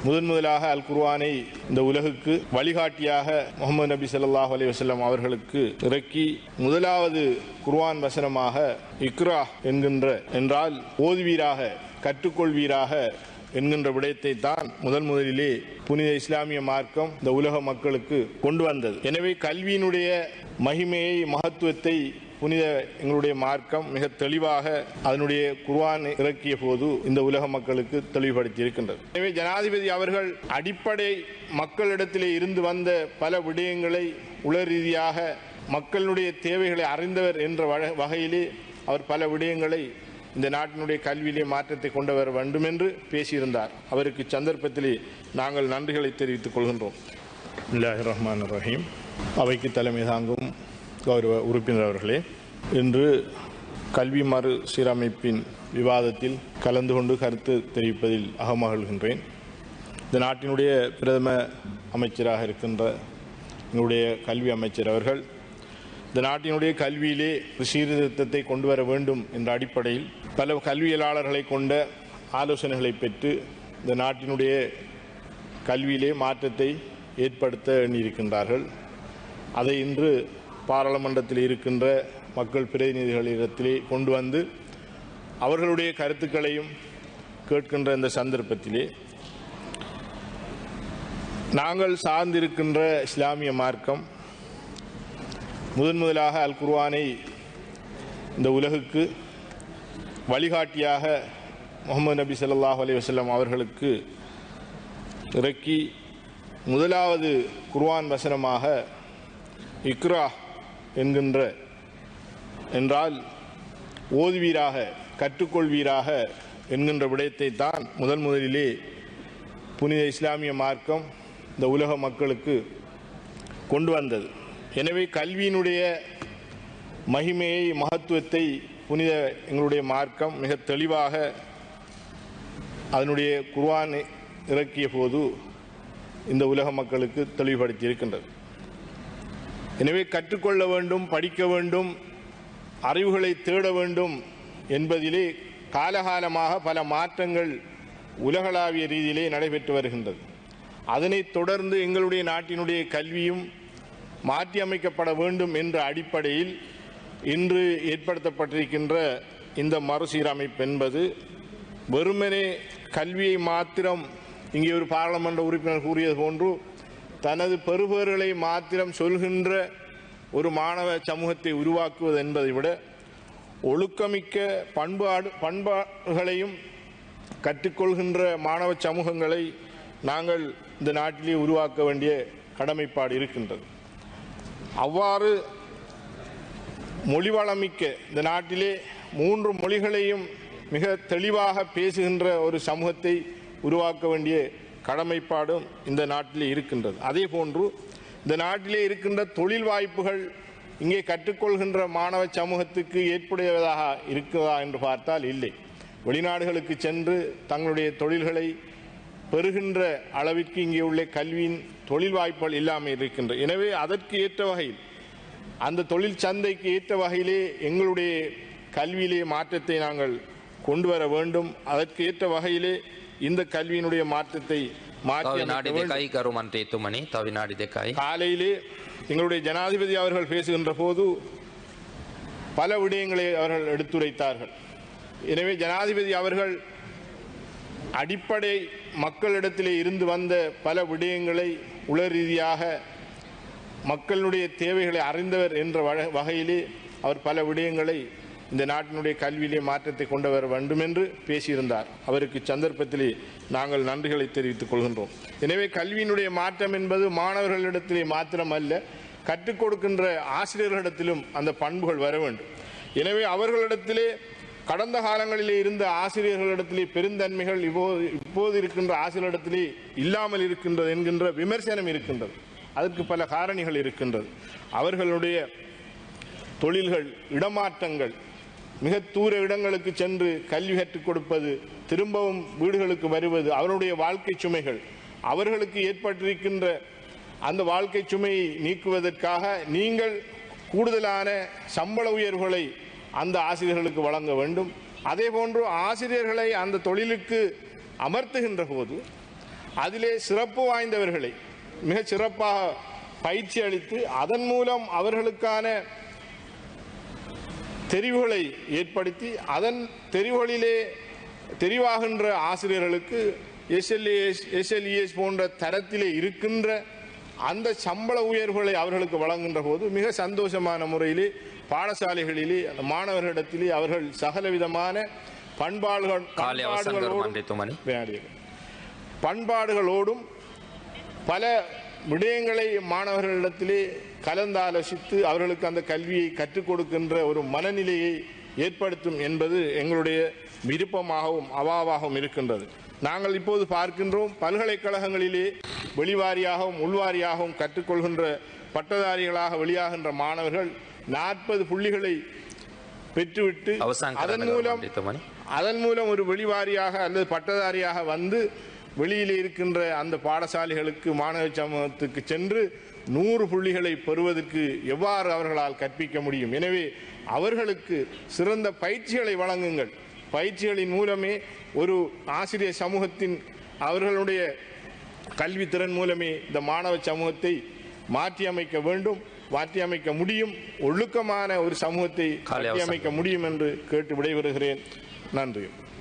முதலாக அல் குர்ஆனை இந்த உலகுக்கு வழிகாட்டியாக முஹம்மது நபி ஸல்லல்லாஹு அலைஹி வஸல்லம் அவர்களுக்கு இறக்கி முதலாவது குர்ஆன் வசனமாக இக்ரா என்றால் ஓதுவீராக, கற்றுக்கொள்வீராக என்கின்ற விடயத்தை தான் முதலிலே புனித இஸ்லாமிய மார்க்கம் இந்த உலக மக்களுக்கு கொண்டு வந்தது. எனவே கல்வியினுடைய மகிமையை, மகத்துவத்தை எங்களுடைய மார்க்கம் மிக தெளிவாக அதனுடைய குர்ஆன் இறக்கிய போது இந்த உலக மக்களுக்கு தெளிவுபடுத்தி இருக்கின்றது. எனவே ஜனாதிபதி அவர்கள் அடிப்படை மக்களிடத்திலே இருந்து வந்த பல விடயங்களை உலக ரீதியாக மக்களுடைய தேவைகளை அறிந்தவர் என்ற வகையிலே அவர் பல விடயங்களை இந்த நாட்டினுடைய கல்வியிலே மாற்றத்தை கொண்டு வர வேண்டும் என்று பேசியிருந்தார். அவருக்கு சந்தர்ப்பத்திலே நாங்கள் நன்றிகளை தெரிவித்துக் கொள்கின்றோம். பிஸ்மில்லாஹிர் ரஹ்மானிர் ரஹீம். அவைக்கு தலைமை தாங்கும் கௌரவ உறுப்பினர் அவர்களே, இன்று கல்வி மறு சீரமைப்பின் விவாதத்தில் கலந்து கொண்டு கருத்து தெரிவிப்பதில் அகமகிழ்கின்றேன். இந்த நாட்டினுடைய பிரதம அமைச்சராக இருக்கின்ற எங்களுடைய கல்வி அமைச்சர் அவர்கள் இந்த நாட்டினுடைய கல்வியிலே சீர்திருத்தத்தை கொண்டு வர வேண்டும் என்ற அடிப்படையில் பல கல்வியலாளர்களை கொண்ட ஆலோசனைகளை பெற்று இந்த நாட்டினுடைய கல்வியிலே மாற்றத்தை ஏற்படுத்த எண்ணியிருக்கின்றார்கள். அதை இன்று பாராளுமன்றத்தில் இருக்கின்ற மக்கள் பிரதிநிதிகளிடத்திலே கொண்டு வந்து அவர்களுடைய கருத்துக்களையும் கேட்கின்ற இந்த சந்தர்ப்பத்திலே நாங்கள் சார்ந்திருக்கின்ற இஸ்லாமிய மார்க்கம் முதலாக அல் குர்ஆனை இந்த உலகுக்கு வழிகாட்டியாக முஹம்மது நபி ஸல்லல்லாஹு அலைஹி வஸல்லம் அவர்களுக்கு இறக்கி முதலாவது குர்ஆன் வசனமாக இக்ரா என்றால் ஓதுவீராக, கற்றுக்கொள்வீராக என்கின்ற விடயத்தை தான் முதலிலே புனித இஸ்லாமிய மார்க்கம் இந்த உலக மக்களுக்கு கொண்டு வந்தது. எனவே கல்வியினுடைய மகிமையை, மகத்துவத்தை எங்களுடைய மார்க்கம் மிக தெளிவாக அதனுடைய குர்ஆன் இறக்கிய போது இந்த உலக மக்களுக்கு தெளிவுபடுத்தி இருக்கின்றது. எனவே கற்றுக்கொள்ள வேண்டும், படிக்க வேண்டும், அறிவுகளை தேட வேண்டும் என்பதிலே காலகாலமாக பல மாற்றங்கள் உலகளாவிய ரீதியிலே நடைபெற்று வருகின்றது. அதனைத் தொடர்ந்து எங்களுடைய நாட்டினுடைய கல்வியும் மாற்றி அமைக்கப்பட வேண்டும் என்ற அடிப்படையில் இன்று ஏற்படுத்தப்பட்டிருக்கின்ற இந்த மறுசீரமைப்பு என்பது வெறுமனே கல்வியை மாத்திரம், இங்கே ஒரு பாராளுமன்ற உறுப்பினர் கூறியது போன்று தனது பெறுபேறுகளை மாத்திரம் சொல்கின்ற ஒரு மாணவ சமூகத்தை உருவாக்குவது என்பதை விட ஒழுக்கமிக்க பண்பாடுகளையும் கற்றுக்கொள்கின்ற மாணவ சமூகங்களை நாங்கள் இந்த நாட்டிலே உருவாக்க வேண்டிய கடமைப்பாடு இருக்கின்றது. அவ்வாறு மொழிவளமிக்க இந்த நாட்டிலே 3 மொழிகளையும் மிக தெளிவாக பேசுகின்ற ஒரு சமூகத்தை உருவாக்க வேண்டிய கடமைப்பாடும் இந்த நாட்டிலே இருக்கின்றது. அதே போன்று இந்த நாட்டிலே இருக்கின்ற தொழில் வாய்ப்புகள் இங்கே கற்றுக்கொள்கின்ற மாணவ சமூகத்துக்கு ஏற்புடையதாக இருக்கிறதா என்று பார்த்தால் இல்லை. வெளிநாடுகளுக்கு சென்று தங்களுடைய தொழில்களை பெறுகின்ற அளவிற்கு இங்கே உள்ள கல்வியின் தொழில் வாய்ப்புகள் இல்லாமல் இருக்கின்றன. எனவே அதற்கு ஏற்ற வகையில், அந்த தொழில் சந்தைக்கு ஏற்ற வகையிலே எங்களுடைய கல்வியிலே மாற்றத்தை நாங்கள் கொண்டு வர வேண்டும். அதற்கு ஏற்ற வகையிலே இந்த கல்வியினுடைய மாற்றத்தை காலையிலே எங்களுடைய ஜனாதிபதி அவர்கள் பேசுகின்ற போது பல விடயங்களை அவர்கள் எடுத்துரைத்தார்கள். எனவே ஜனாதிபதி அவர்கள் அடிப்படை மக்களிடத்திலே இருந்து வந்த பல விடயங்களை உலக ரீதியாக மக்களுடைய தேவைகளை அறிந்தவர் என்ற வகையிலே அவர் பல விடயங்களை இந்த நாட்டினுடைய கல்வியிலே மாற்றத்தை கொண்டு வர வேண்டும் என்று பேசியிருந்தார். அவருக்கு சந்தர்ப்பத்திலே நாங்கள் நன்றிகளை தெரிவித்துக் கொள்கின்றோம். எனவே கல்வியினுடைய மாற்றம் என்பது மாணவர்களிடத்திலே மாத்திரமல்ல, கற்றுக் கொடுக்கின்ற ஆசிரியர்களிடத்திலும் அந்த பண்புகள் வர வேண்டும். எனவே அவர்களிடத்திலே கடந்த காலங்களிலே இருந்த ஆசிரியர்களிடத்திலே பெருந்தன்மைகள் இப்போது இருக்கின்ற ஆசிரியரிடத்திலே இல்லாமல் இருக்கின்றது என்கின்ற விமர்சனம் இருக்கின்றது. அதற்கு பல காரணிகள் இருக்கின்றது. அவர்களுடைய தொழில்கள், இடமாற்றங்கள், மிக தூர இடங்களுக்கு சென்று கல்வி கற்றுக் கொடுப்பது, திரும்பவும் வீடுகளுக்கு வருவது, அவருடைய வாழ்க்கை சுமைகள், அவர்களுக்கு ஏற்பட்டிருக்கின்ற அந்த வாழ்க்கை சுமையை நீக்குவதற்காக நீங்கள் கூடுதலான சம்பள உயர்வுகளை அந்த ஆசிரியர்களுக்கு வழங்க வேண்டும். அதே போன்று ஆசிரியர்களை அந்த தொழிலுக்கு அமர்த்துகின்ற போது அதிலே சிறப்பு வாய்ந்தவர்களை மிக சிறப்பாக பயிற்சி அளித்து அதன் மூலம் அவர்களுக்கான தெரிவுகளை ஏற்படுத்தி அதன் தெரிவுகளிலே தெரிவாகின்ற ஆசிரியர்களுக்கு எஸ்எல்இஎஸ் போன்ற தரத்திலே இருக்கின்ற அந்த சம்பள உயர்வுகளை அவர்களுக்கு வழங்குகின்ற போது மிக சந்தோஷமான முறையிலே பாடசாலைகளிலே அந்த மாணவர்களிடத்திலே அவர்கள் சகலவிதமான பண்பாடுகளோடும் பல விடயங்களை மாணவர்களிடத்திலே கலந்தாலோசித்து அவர்களுக்கு அந்த கல்வியை கற்றுக் கொடுக்கின்ற ஒரு மனநிலையை ஏற்படுத்தும் என்பது எங்களுடைய விருப்பமாகவும் அவாவாகவும் இருக்கின்றது. நாங்கள் இப்போது பார்க்கின்றோம், பல்கலைக்கழகங்களிலே வெளிவாரியாகவும் உள்வாரியாகவும் கற்றுக்கொள்கின்ற பட்டதாரிகளாக வெளியாகின்ற மாணவர்கள் 40 புள்ளிகளை பெற்றுவிட்டு அதன் மூலம் ஒரு வெளிவாரியாக அல்லது பட்டதாரியாக வந்து வெளியிலே இருக்கின்ற அந்த பாடசாலைகளுக்கு மாணவ சமூகத்துக்கு சென்று 100 புள்ளிகளை பெறுவதற்கு எவ்வாறு அவர்களால் கற்பிக்க முடியும்? எனவே அவர்களுக்கு சிறந்த பயிற்சிகளை வழங்குங்கள். பயிற்சிகளின் மூலமே ஒரு ஆசிரியர் சமூகத்தின் அவர்களுடைய கல்வித்திறன் மூலமே இந்த மாணவ சமூகத்தை மாற்றியமைக்க வேண்டும், மாற்றியமைக்க முடியும், ஒழுக்கமான ஒரு சமூகத்தை மாற்றியமைக்க முடியும் என்று கேட்டு விடைபெறுகிறேன். நன்றி.